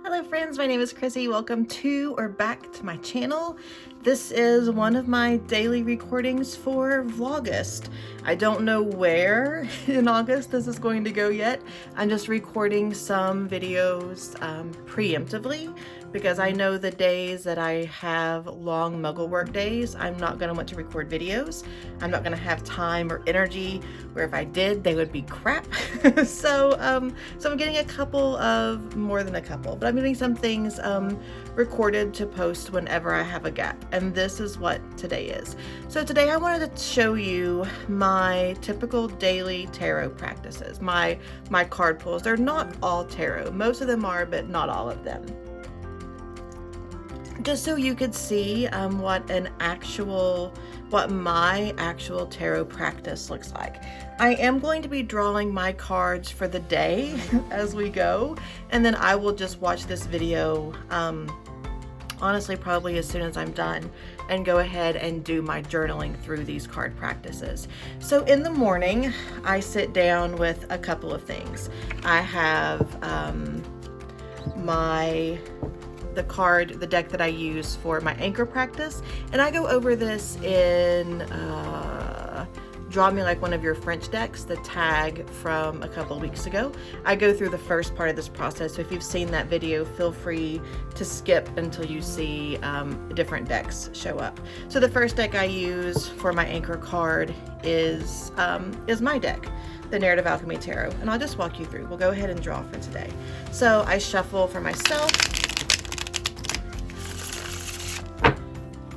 Hello friends, my name is Chrissy. Welcome to or back to my channel. This is one of my daily recordings for Vlogust. I don't know where in August this is going to go yet. I'm just recording some videos preemptively because I know the days that I have long muggle work days, I'm not going to want to record videos. I'm not going to have time or energy, where if I did, they would be crap. So I'm getting a couple of, more than a couple, but I'm getting some things recorded to post whenever I have a gap. And this is what today is. So today I wanted to show you my typical daily tarot practices, my card pulls. They're not all tarot. Most of them are, but not all of them. Just so you could see what my actual tarot practice looks like. I am going to be drawing my cards for the day as we go, and then I will just watch this video honestly probably as soon as I'm done and go ahead and do my journaling through these card practices. So in the morning I sit down with a couple of things. I have the deck that I use for my anchor practice, and I go over this in Draw Me Like One of Your French decks, the tag from a couple of weeks ago. I go through the first part of this process, so if you've seen that video, feel free to skip until you see different decks show up. So the first deck I use for my anchor card is my deck, the Narrative Alchemy Tarot, and I'll just walk you through. We'll go ahead and draw for today. So I shuffle for myself.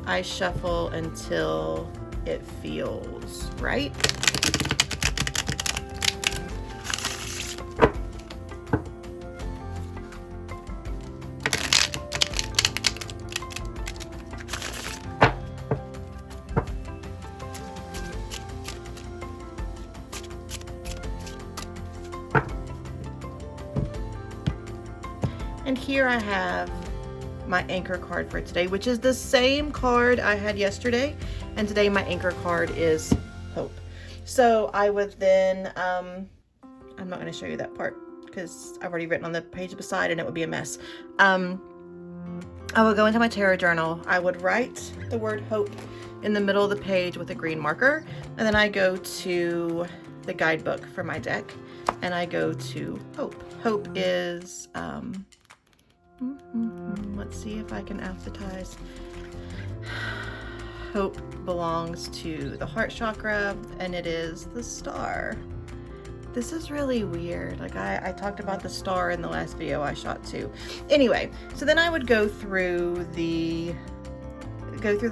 I shuffle until it feels right. And here I have my anchor card for today, which is the same card I had yesterday, and today my anchor card is Hope. So I would then I'm not going to show you that part because I've already written on the page beside and it would be a mess. I will go into my tarot journal. I would write the word Hope in the middle of the page with a green marker, and then I go to the guidebook for my deck and I go to Hope. Hope is let's see if I can alphabetize. Hope belongs to the heart chakra, and it is the star. This is really weird. Like I talked about the star in the last video I shot too. Anyway, so then I would go through the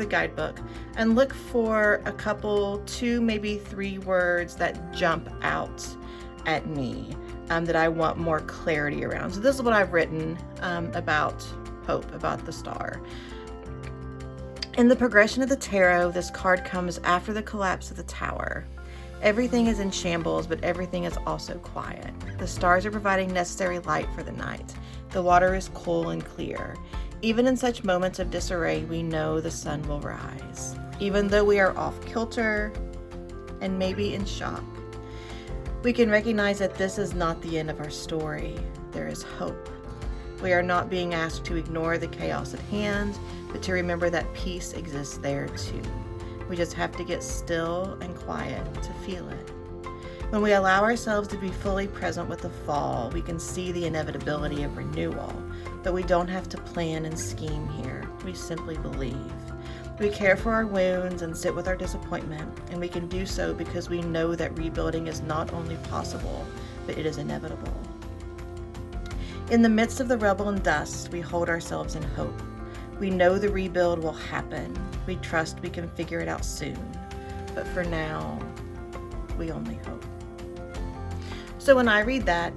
guidebook and look for a couple, 2, maybe 3 words that jump out at me. That I want more clarity around. So this is what I've written about Hope, about the star. In the progression of the tarot, this card comes after the collapse of the tower. Everything is in shambles, but everything is also quiet. The stars are providing necessary light for the night. The water is cool and clear. Even in such moments of disarray, we know the sun will rise. Even though we are off kilter and maybe in shock, we can recognize that this is not the end of our story. There is hope. We are not being asked to ignore the chaos at hand, but to remember that peace exists there too. We just have to get still and quiet to feel it. When we allow ourselves to be fully present with the fall, we can see the inevitability of renewal, but we don't have to plan and scheme here. We simply believe. We care for our wounds and sit with our disappointment, and we can do so because we know that rebuilding is not only possible, but it is inevitable. In the midst of the rubble and dust, we hold ourselves in hope. We know the rebuild will happen. We trust we can figure it out soon, but for now, we only hope. So when I read that,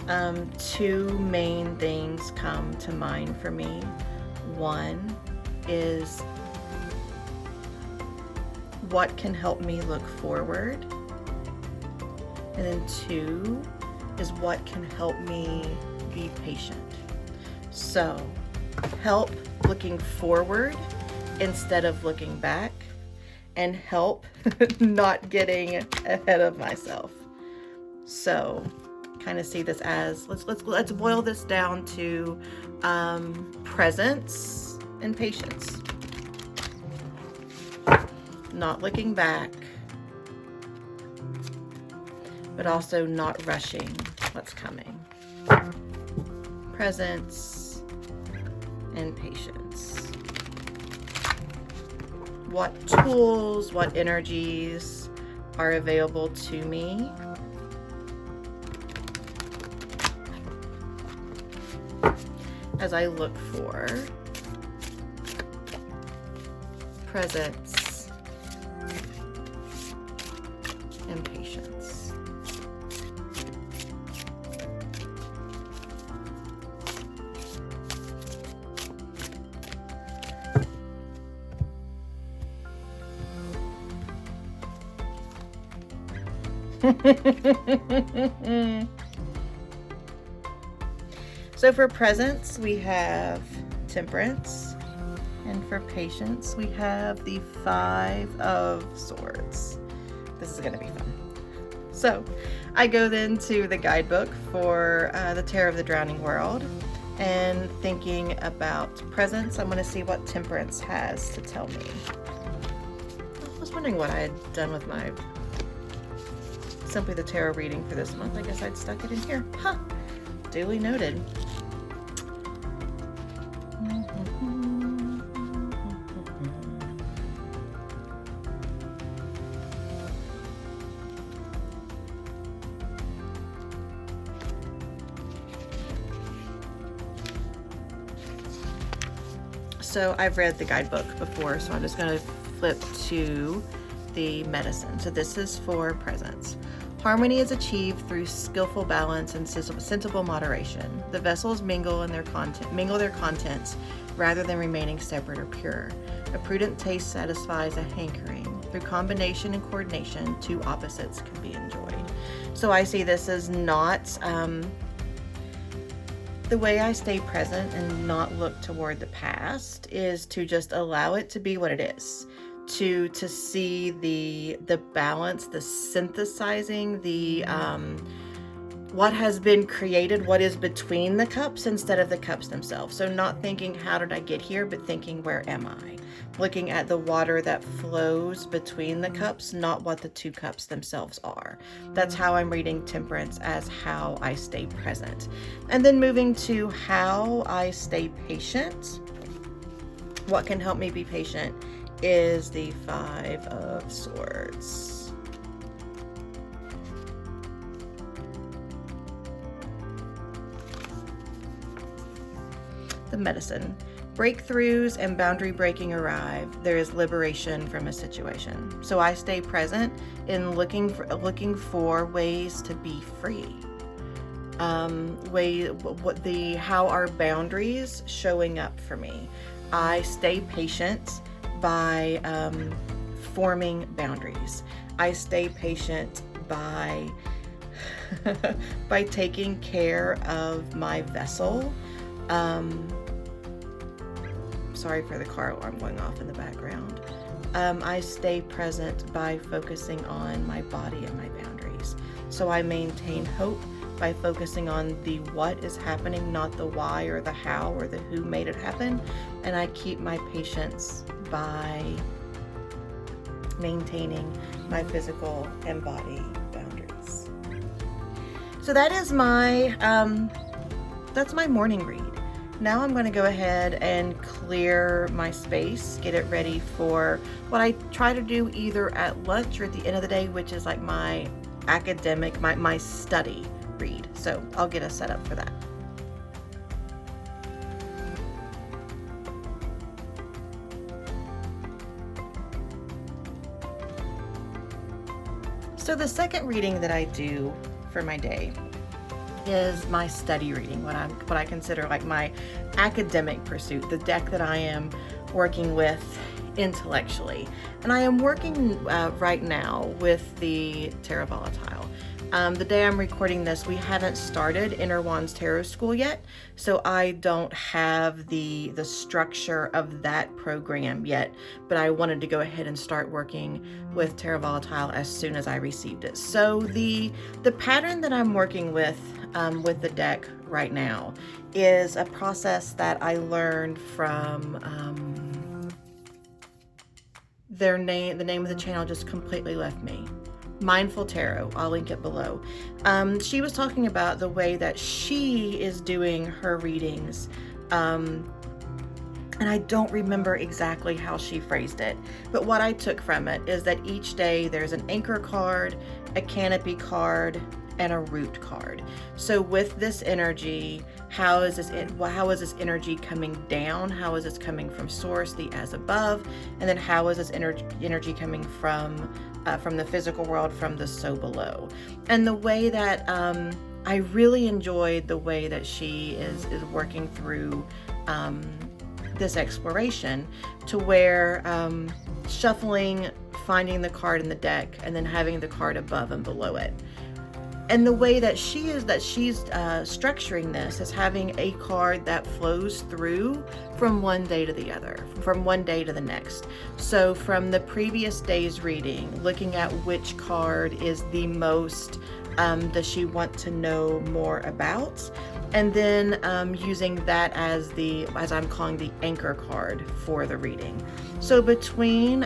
2 main things come to mind for me. One is what can help me look forward, and then 2 is what can help me be patient. So help looking forward instead of looking back, and help not getting ahead of myself. So kind of see this as, let's boil this down to presence and patience. Not looking back, but also not rushing what's coming. Presence and patience. What tools, what energies are available to me? As I look for presence and patience. So for presence, we have temperance, and for patience, we have the 5 of Swords. This is going to be fun. So I go then to the guidebook for the Tarot of the Drowning World, and thinking about presence, I'm going to see what temperance has to tell me. I was wondering what I had done with my Simply the Tarot reading for this month. I guess I'd stuck it in here. Huh. Duly noted. So I've read the guidebook before, so I'm just going to flip to the medicine. So this is for presence. Harmony is achieved through skillful balance and sensible moderation. The vessels mingle their contents rather than remaining separate or pure. A prudent taste satisfies a hankering. Through combination and coordination, 2 opposites can be enjoyed. So I see this as not the way I stay present and not look toward the past is to just allow it to be what it is. To see the balance, the synthesizing, the what has been created, what is between the cups instead of the cups themselves. So not thinking how did I get here, but thinking where am I? Looking at the water that flows between the cups, not what the 2 cups themselves are. That's how I'm reading temperance, as how I stay present. And then moving to how I stay patient. What can help me be patient is the 5 of Swords. The medicine. Breakthroughs and boundary breaking arrive. There is liberation from a situation. So I stay present in looking for ways to be free. How are boundaries showing up for me? I stay patient by forming boundaries. I stay patient by by taking care of my vessel. Sorry for the car alarm going off in the background. I stay present by focusing on my body and my boundaries. So I maintain hope by focusing on the what is happening, not the why or the how or the who made it happen. And I keep my patience by maintaining my physical and body boundaries. So that is my that's my morning read. Now I'm going to go ahead and clear my space, get it ready for what I try to do either at lunch or at the end of the day, which is like my academic, my study read. So I'll get us set up for that. So the second reading that I do for my day is my study reading, what I consider like my academic pursuit, the deck that I am working with intellectually. And I am working right now with the Tarot Volatile, The day I'm recording this, we haven't started Inner Wands Tarot School yet, so I don't have the structure of that program yet, but I wanted to go ahead and start working with Tarot Volatile as soon as I received it. So the pattern that I'm working with the deck right now is a process that I learned from the name of the channel just completely left me. Mindful Tarot. I'll link it below. She was talking about the way that she is doing her readings, and I don't remember exactly how she phrased it, but what I took from it is that each day there's an anchor card, a canopy card, and a root card. So with this energy, how is this energy coming down? How is this coming from source, the as above? And then how is this energy coming from the physical world, from the so below? And the way that I really enjoyed the way that she is working through this exploration, to where shuffling, finding the card in the deck, and then having the card above and below it. And the way that she's structuring this is having a card that flows through from one day to the other, from one day to the next. So from the previous day's reading, looking at which card is the most, does she want to know more about? And then using that as I'm calling the anchor card for the reading. So between,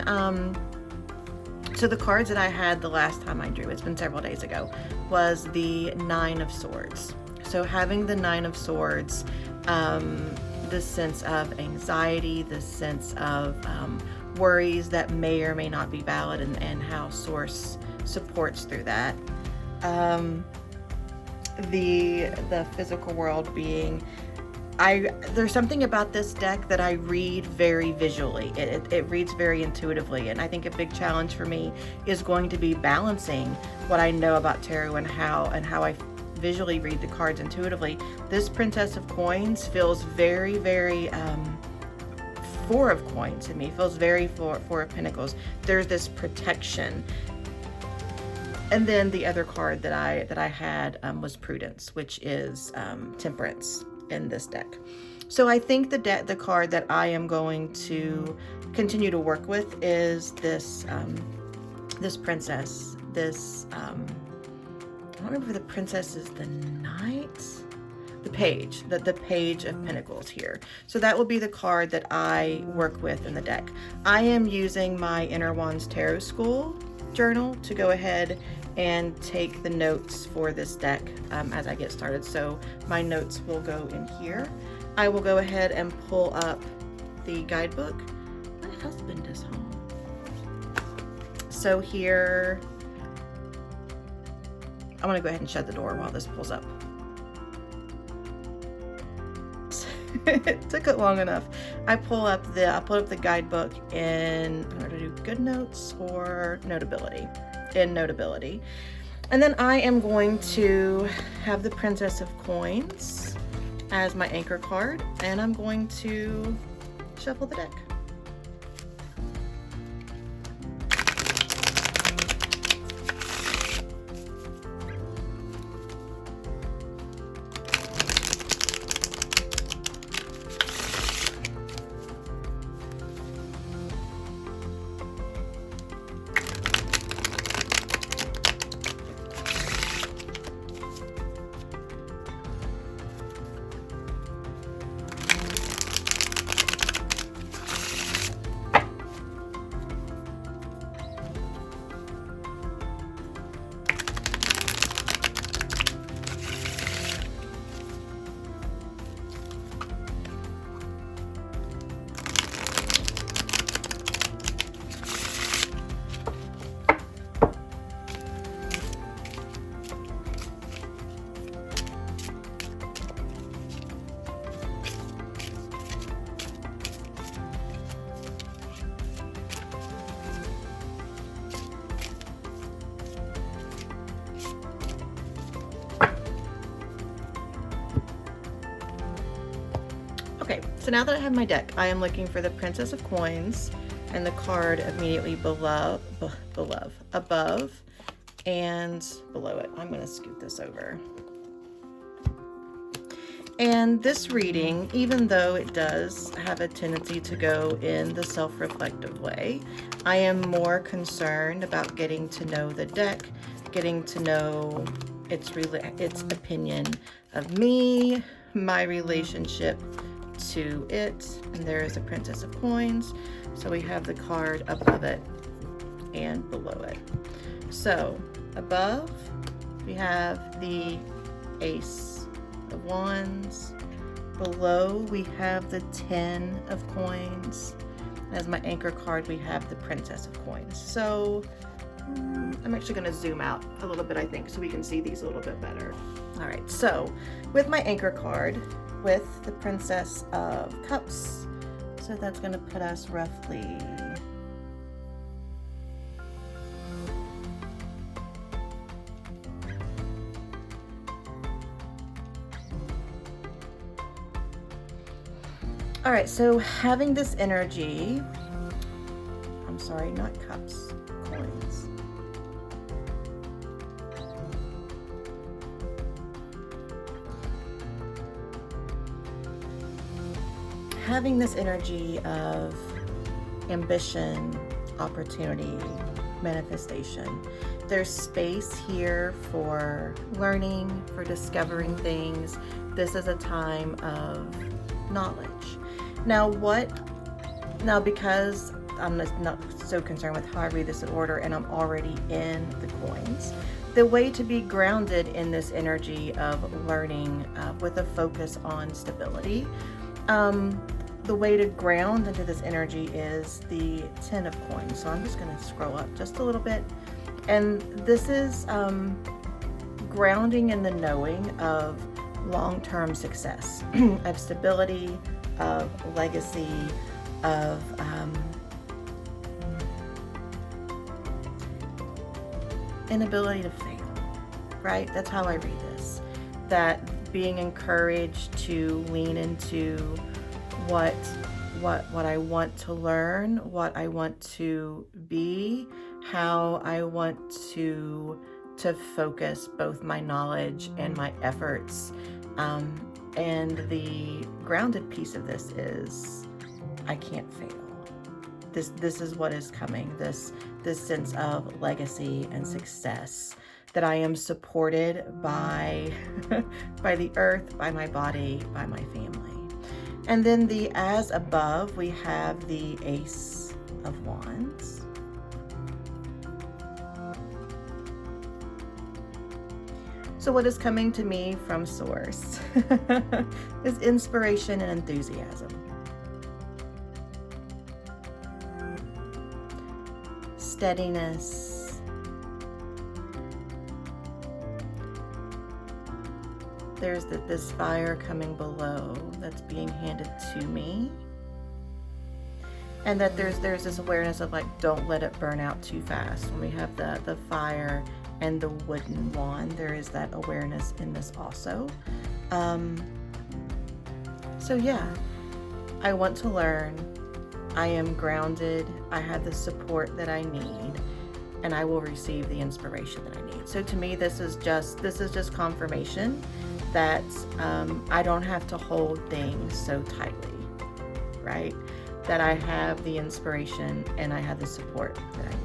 so the cards that I had the last time I drew, it's been several days ago, was the Nine of Swords. So having the Nine of Swords, the sense of anxiety, the sense of worries that may or may not be valid, and how Source supports through that. The physical world being, there's something about this deck that I read very visually. It reads very intuitively, and I think a big challenge for me is going to be balancing what I know about tarot and how I visually read the cards intuitively. This Princess of Coins feels very, very Four of Coins to me. Feels very Four of Pentacles. There's this protection. And then the other card that I had was Prudence, which is Temperance in this deck. So I think the card that I am going to continue to work with is this this princess. This I don't remember if the princess is the knight, the page, the page of pentacles here. So that will be the card that I work with in the deck. I am using my Inner Wands Tarot School journal to go ahead and take the notes for this deck as I get started. So my notes will go in here. I will go ahead and pull up the guidebook. My husband is home. So here, I'm gonna go ahead and shut the door while this pulls up. It took it long enough. I pulled up the guidebook in, I'm gonna do Good Notes or Notability. In Notability. And then I am going to have the Princess of Coins as my anchor card, and I'm going to shuffle the deck. Okay, so now that I have my deck, I am looking for the Princess of Coins and the card immediately above, and below it. I'm going to scoot this over. And this reading, even though it does have a tendency to go in the self-reflective way, I am more concerned about getting to know the deck, getting to know its opinion of me, my relationship to it. And there is a Princess of Coins. So we have the card above it and below it. So above we have the Ace of Wands. Below we have the 10 of Coins. As my anchor card we have the Princess of Coins. So I'm actually going to zoom out a little bit, I think, so we can see these a little bit better. All right, so with my anchor card with the Princess of Cups, so that's going to put us roughly all right, so having this energy, I'm sorry, not cups, coins. Having this energy of ambition, opportunity, manifestation. There's space here for learning, for discovering things. This is a time of knowledge. Now because I'm not so concerned with how I read this in order and I'm already in the coins, the way to be grounded in this energy of learning with a focus on stability, the way to ground into this energy is the 10 of Coins. So I'm just going to scroll up just a little bit. And this is grounding in the knowing of long-term success, of stability, of legacy, of inability to fail, right? That's how I read this. That being encouraged to lean into what I want to learn, what I want to be, how I want to focus both my knowledge and my efforts. And the grounded piece of this is I can't fail. This is what is coming. This sense of legacy and success, that I am supported by by the earth, by my body, by my family. And then the as above, we have the Ace of Wands. So what is coming to me from Source is inspiration and enthusiasm. Steadiness. There's this fire coming below that's being handed to me. And that there's this awareness of like, don't let it burn out too fast. When we have the fire and the wooden wand, there is that awareness in this also. So yeah, I want to learn. I am grounded. I have the support that I need, and I will receive the inspiration that I need. So to me, this is just confirmation that I don't have to hold things so tightly, right? That I have the inspiration and I have the support that I need.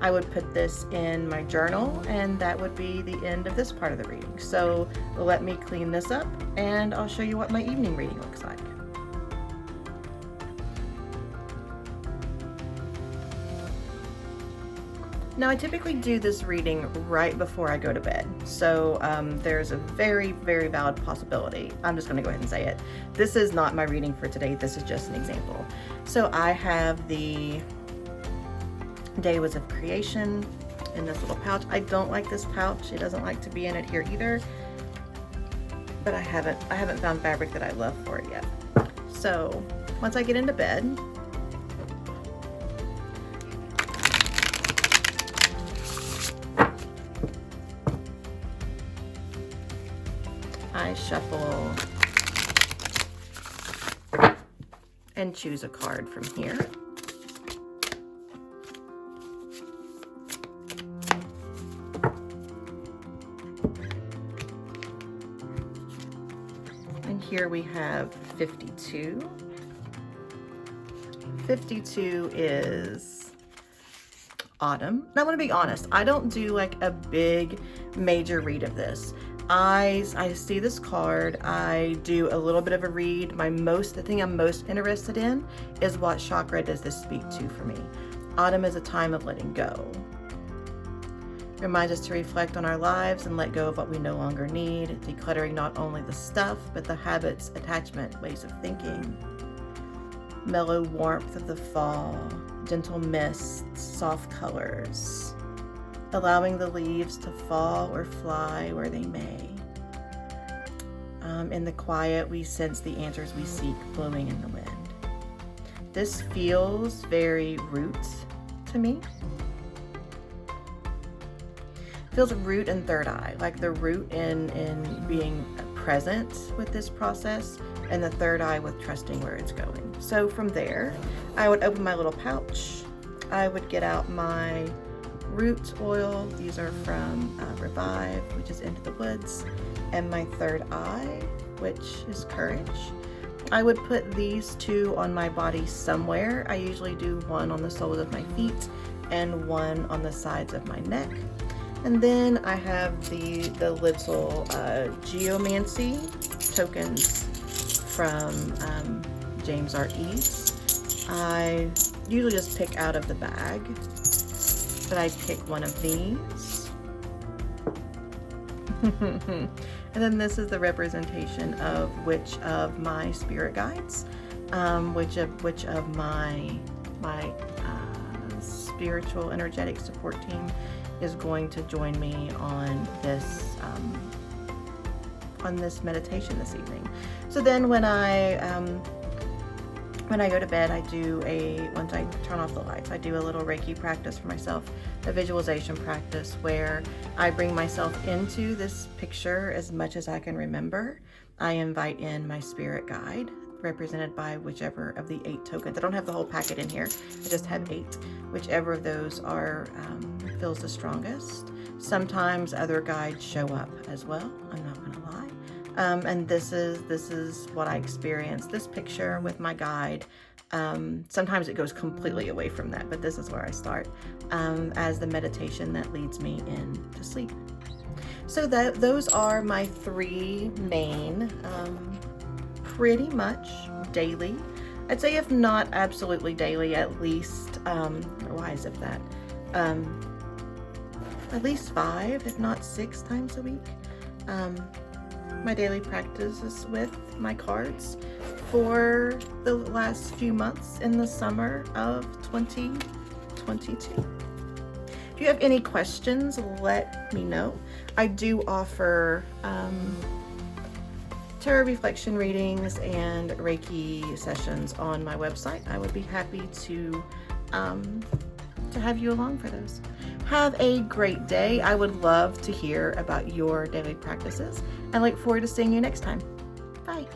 I would put this in my journal, and that would be the end of this part of the reading. So let me clean this up and I'll show you what my evening reading looks like. Now I typically do this reading right before I go to bed. So there's a very, very valid possibility. I'm just gonna go ahead and say it. This is not my reading for today. This is just an example. So I have the Day Was of Creation in this little pouch. I don't like this pouch. It doesn't like to be in it here either. But I haven't found fabric that I love for it yet. So once I get into bed, I shuffle and choose a card from here. here we have 52. 52 is autumn. Now I'm gonna be honest, I don't do like a big major read of this. I see this card, I do a little bit of a read. The thing I'm most interested in is what chakra does this speak to for me. Autumn is a time of letting go. It reminds us to reflect on our lives and let go of what we no longer need, decluttering not only the stuff, but the habits, attachment, ways of thinking. Mellow warmth of the fall, gentle mists, soft colors, allowing the leaves to fall or fly where they may. In the quiet, we sense the answers we seek blowing in the wind. This feels very root to me. Feels root and third eye, like the root in being present with this process, and the third eye with trusting where it's going. So from there, I would open my little pouch. I would get out my root oil. These are from Revive, which is Into the Woods, and my third eye, which is Courage. I would put these two on my body somewhere. I usually do one on the soles of my feet and one on the sides of my neck. And then I have the little geomancy tokens from James R. East. I usually just pick out of the bag, but I pick one of these. And then this is the representation of which of my spirit guides, which of my spiritual energetic support team is going to join me on this meditation this evening. So then when I go to bed, once I turn off the lights, I do a little Reiki practice for myself, a visualization practice where I bring myself into this picture as much as I can remember. I invite in my spirit guide, represented by whichever of the 8 tokens. I don't have the whole packet in here, I just have 8. Whichever of those feels the strongest. Sometimes other guides show up as well, I'm not gonna lie. And this is what I experience, this picture with my guide. Sometimes it goes completely away from that, but this is where I start as the meditation that leads me into sleep. So those are my 3 main, pretty much daily. I'd say if not absolutely daily, at least, why is it that? At least 5, if not 6 times a week. My daily practices with my cards for the last few months in the summer of 2022. If you have any questions, let me know. I do offer tarot reflection readings and Reiki sessions on my website. I would be happy to have you along for those. Have a great day. I would love to hear about your daily practices and look forward to seeing you next time. Bye.